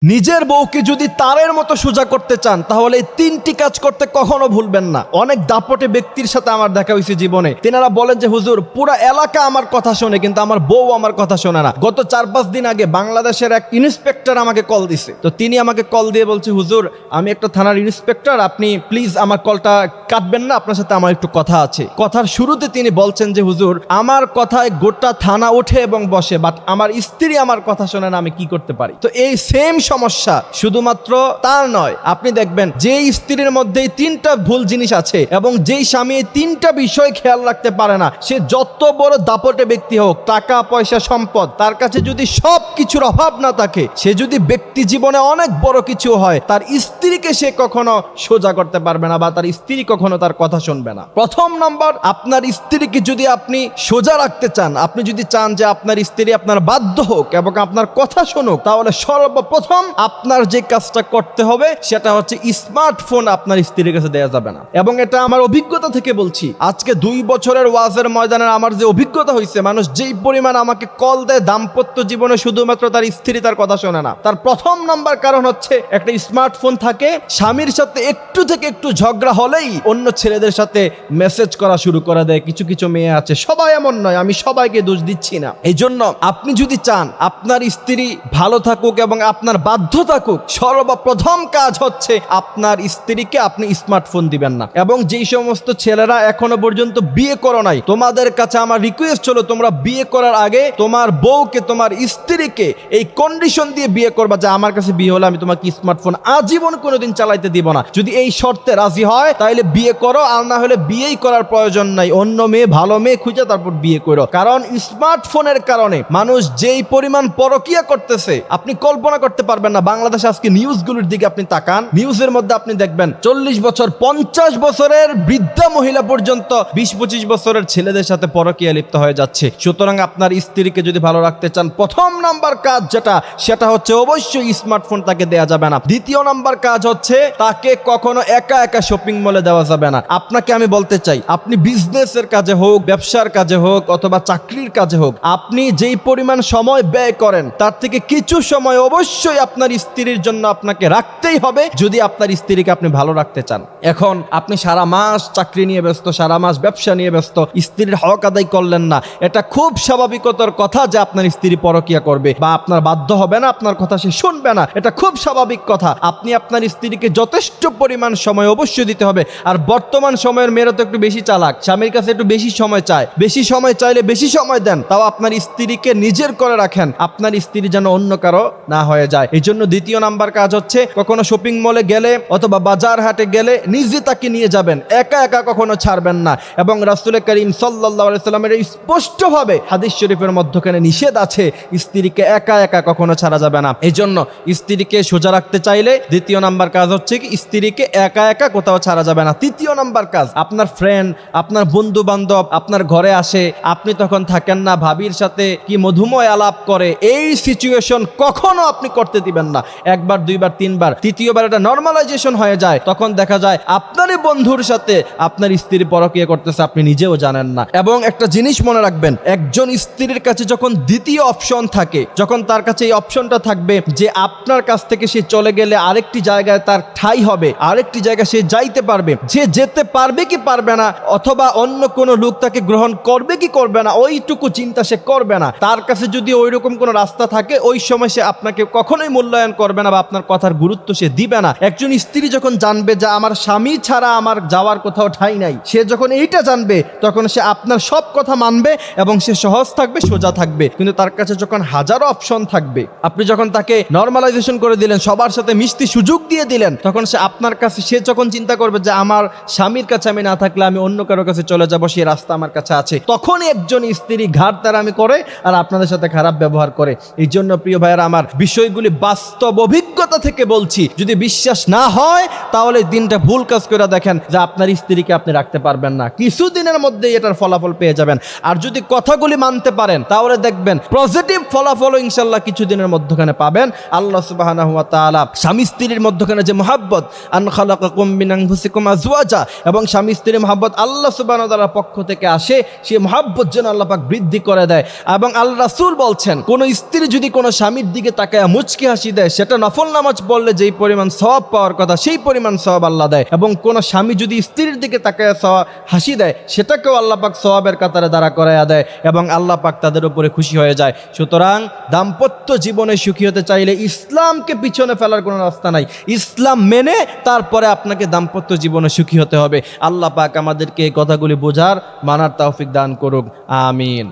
নিজের বউকে যদি তারের মতো সোজা করতে চান তাহলে এই তিনটি কাজ করতে কখনো ভুলবেন না। অনেক দাপটে ব্যক্তির সাথে আমার দেখা হয়েছে জীবনে, তেনারা বলেন যে হুজুর পুরা এলাকা আমার কথা শোনে কিন্তু আমার বউ আমার কথা শোনে না। গত 4-5 দিন আগে বাংলাদেশের এক ইন্সপেক্টর আমাকে কল দিছে। তো তিনি আমাকে কল দিয়ে বলছে, হুজুর আমি একটা থানার ইন্সপেক্টর, আপনি প্লিজ আমার কলটা কাটবেন না, আপনার সাথে আমার একটু কথা আছে। কথার শুরুতে তিনি বলছেন যে হুজুর আমার কথায় গোটা থানা ওঠে এবং বসে, বাট আমার স্ত্রী আমার কথা শোনে না, আমি কি করতে পারি? তো এই সেম সমস্যা শুধুমাত্র তার নয়, আপনি দেখবেন যে স্ত্রীর মধ্যে 3টা ভুল জিনিস আছে এবং যেই স্বামী এই 3টা বিষয় খেয়াল রাখতে পারে না, সে যত বড় দাপটে ব্যক্তি হোক, টাকা পয়সা সম্পদ, তার কাছে যদি সব কিছুর অভাব না থাকে, সে যদি ব্যক্তি জীবনে অনেক বড় কিছু হয়, তার স্ত্রীকে সে কখনো সোজা করতে পারবে না বা তার স্ত্রী কখনো তার কথা শুনবে না। প্রথম নম্বর, আপনার স্ত্রীকে যদি আপনি সোজা রাখতে চান, আপনি যদি চান যে আপনার স্ত্রী আপনার বাধ্য হোক এবং আপনার কথা শুনুক, তাহলে সর্বপ্রথম আপনার যে কাজটা করতে হবে সেটা হচ্ছে স্মার্টফোন আপনার স্ত্রীর কাছে দেয়া যাবে না। এবং এটা আমার অভিজ্ঞতা থেকে বলছি, আজকে 2 বছরের ওয়াজের ময়দানে আমার যে অভিজ্ঞতা হয়েছে, মানুষ যেই পরিমাণ আমাকে কল দেয় দাম্পত্য জীবনে শুধুমাত্র তার স্ত্রী তার কথা শোনে না, তার প্রথম নাম্বার কারণ হচ্ছে একটা স্মার্টফোন থাকে, স্বামীর সাথে একটু থেকে একটু ঝগড়া হলেই অন্য ছেলেদের সাথে মেসেজ করা শুরু করে দেয়। কিছু কিছু মেয়ে আছে, সবাই এমন নয়, আমি সবাইকে দোষ দিচ্ছি না। এই জন্য আপনি যদি চান আপনার স্ত্রী ভালো থাকুক এবং আপনার বাধ্য থাকুক, সর্বপ্রথম কাজ হচ্ছে আপনার স্ত্রীকে আপনি স্মার্টফোন দিবেন না। এবং যেই সমস্ত ছেলেরা এখনো পর্যন্ত বিয়ে করো নাই, তোমাদের কাছে আমার রিকোয়েস্ট হলো, তোমরা বিয়ে করার আগে তোমার বউকে, তোমার স্ত্রীকে এই কন্ডিশন দিয়ে বিয়ে করবা যে আমার কাছে বিয়ে হলে আমি তোমাকে স্মার্টফোন আজীবন কোনোদিন চালাইতে দিব না। যদি এই শর্তে রাজি হয় তাহলে বিয়ে করো, আর না হলে বিয়েই করার প্রয়োজন নাই, অন্য মেয়ে ভালো মেয়ে খুঁজে তারপর বিয়ে করো। কারণ স্মার্টফোনের কারণে মানুষ যেই পরিমাণ পরকিয়া করতেছে আপনি কল্পনা করতে পারবেন না। বাংলাদেশে আজকে নিউজগুলোর দিকে আপনি তাকান, নিউজের মধ্যে আপনি দেখবেন 40 বছর 50 বছরের বৃদ্ধা মহিলা পর্যন্ত 20-25 বছরের ছেলেদের সাথে পরকীয়া লিপ্ত হয়ে যাচ্ছে। সুতরাং আপনার স্ত্রীকে যদি ভালো রাখতে চান, প্রথম নাম্বার কাজ সেটা হচ্ছে অবশ্যই স্মার্টফোন তাকে দেয়া যাবে না। দ্বিতীয় নাম্বার কাজ হচ্ছে তাকে কখনো একা একা শপিং মলে দেওয়া যাবে না। আপনাকে আমি বলতে চাই, আপনি বিজনেসের কাজে হোক, ব্যবসার কাজে হোক অথবা চাকরির কাজে হোক, আপনি যেই পরিমাণ সময় ব্যয় করেন তার থেকে কিছু সময় অবশ্যই আপনার স্ত্রীর জন্য আপনাকে রাখতেই হবে, যদি আপনার স্ত্রীকে আপনি ভালো রাখতে চান। এখন আপনি সারা মাস চাকরি নিয়ে ব্যস্ত, সারা মাস ব্যবসা নিয়ে ব্যস্ত, স্ত্রীর হক আদায় করলেন না, এটা খুব স্বাভাবিকতার কথা যে আপনার স্ত্রী পরকিয়া করবে বা আপনার বাধ্য হবে না, আপনার কথা সে শুনবে না, এটা খুব স্বাভাবিক কথা। আপনি আপনার স্ত্রীকে যথেষ্ট পরিমাণ সময় অবশ্যই দিতে হবে। আর বর্তমান সময়ের মেয়েরা তো একটু বেশি চালাক, স্বামীর কাছে একটু বেশি সময় চায়, বেশি সময় চাইলে বেশি সময় দেন, তাও আপনার স্ত্রীকে নিজের করে রাখেন, আপনার স্ত্রী যেন অন্য কারো না হয়ে যায়। এই জন্য দ্বিতীয় নাম্বার কাজ হচ্ছে কখনো শপিং মলে গেলে অথবা বাজার হাটে গেলে নিজে তাকে নিয়ে যাবেন, একা একা কখনো ছাড়বেন না। এবং রাসূল করিম সাল্লাল্লাহু আলাইহি সাল্লামের স্পষ্টভাবে হাদিস শরীফের মধ্যখানে নিষেধ আছে, স্ত্রীকে একা একা কখনো ছাড়া যাবে না। এই জন্য স্ত্রীকে সোজা রাখতে চাইলে দ্বিতীয় নাম্বার কাজ হচ্ছে কি স্ত্রীকে একা একা কোথাও ছাড়া যাবে না। তৃতীয় নাম্বার কাজ, আপনার ফ্রেন্ড, আপনার বন্ধু বান্ধব আপনার ঘরে আসে, আপনি তখন থাকেন না, ভাবির সাথে কি মধুময় আলাপ করে, এই সিচুয়েশন কখনো আপনি করতে দিবেন না। 1বার 2বার 3বার, তৃতীয়বার এটা নর্মালাইজেশন হয়ে যায়, তখন দেখা যায় আপনারই বন্ধুর সাথে আপনার স্ত্রী পরকীয়া করতেছে, আপনি নিজেও জানেন না। এবং একটা জিনিস মনে রাখবেন, একজন স্ত্রীর কাছে যখন দ্বিতীয় অপশন থাকে, যখন তার কাছে এই অপশনটা থাকবে যে আপনার কাছ থেকে সে চলে গেলে আরেকটি জায়গায় তার ঠাঁই হবে, আরেকটি জায়গায় সে যাইতে পারবে, যে যেতে পারবে কি পারবে না অথবা অন্য কোনো লোক তাকে গ্রহণ করবে কি করবে না, ওইটুকু চিন্তা সে করবে না। তার কাছে যদি ওইরকম কোনো রাস্তা থাকে, ওই সময় সে আপনাকে কখনোই মূল্যায়ন করবে না বা আপনার কথার গুরুত্ব সে দিবে না। একজন স্ত্রী যখন জানবে যে আমার স্বামী ছাড়া আমার যাওয়ার কোথাও ঠাঁই নাই, সে যখন এইটা জানবে তখন সে আপনার সব কথা মানবে এবং সে সহজ থাকবে, সোজা থাকবে। কিন্তু তার কাছে যখন হাজারো অপশন থাকবে, আপনি যখন তাকে নর্মালাইজেশন করে দিলেন, সবার সাথে মিশতে সুযোগ দিয়ে দিলেন, তখন সে আপনার কাছে, সে যখন চিন্তা করবে যে আমার স্বামীর কাছে আমি না থাকলে আমি অন্য কারো কাছে চলে যাব, সেই রাস্তা আমার কাছে আছে, তখনই একজন স্ত্রী ঘাড়তারামি করে আর আপনাদের সাথে খারাপ ব্যবহার করে। এই জন্য প্রিয় ভাইয়েরা আমার, বিষয়গুলি বাস্তব অভিজ্ঞতা থেকে বলছি, যদি বিশ্বাস না হয় তাহলে দিনটা ভুল কাজ করে দেখেন যে আপনার স্ত্রীকে আপনি রাখতে পারবেন না, কিছুদিনের মধ্যেই এটার ফলাফল পেয়ে যাবেন। আর যদি কথাগুলি মানতে পারেন তাহলে দেখবেন পজিটিভ ফলাফল ইনশাআল্লাহ কিছুদিনের মধ্যখানে পাবেন। আল্লাহ সুবহানাহু ওয়া তাআলা স্বামী স্ত্রীর মধ্যখানে যে মহব্বত, আন খালাকাকুম মিন আনফুসিকুম আজওয়াজা, এবং স্বামী স্ত্রীর মহব্বত আল্লাহ সুবহানাহু ওয়া তাআলার পক্ষ থেকে আসে, সেই মহব্বত যেন আল্লাহ পাক বৃদ্ধি করে দেয়। এবং আল্লাহ রাসূল বলছেন, কোন স্ত্রী যদি কোনো স্বামীর দিকে তাকায় মুচকি মুখে হাসি দেয়, সেটা নফল নামাজ পড়লে যেই পরিমাণ সওয়াব পাওয়ার কথা সেই পরিমাণ সওয়াব আল্লাহ দেয়। এবং কোন স্বামী যদি স্ত্রীর দিকে তাকায় হাসি দেয়, সেটাকেও আল্লাহ পাক সওয়াবের কাতারে দাঁড়া করাইয়া দেয় এবং আল্লাহ পাক তাদের উপরে খুশি হয়ে যায়। সুতরাং দাম্পত্য জীবনে সুখী হতে চাইলে ইসলামকে পিছনে ফেলার কোনো রাস্তা নাই। ইসলাম মেনে তারপরে আপনাকে দাম্পত্য জীবনে সুখী হতে হবে। আল্লাহ পাক আমাদেরকে এই কথাগুলি বোঝার, মানার তৌফিক দান করুক। আমিন।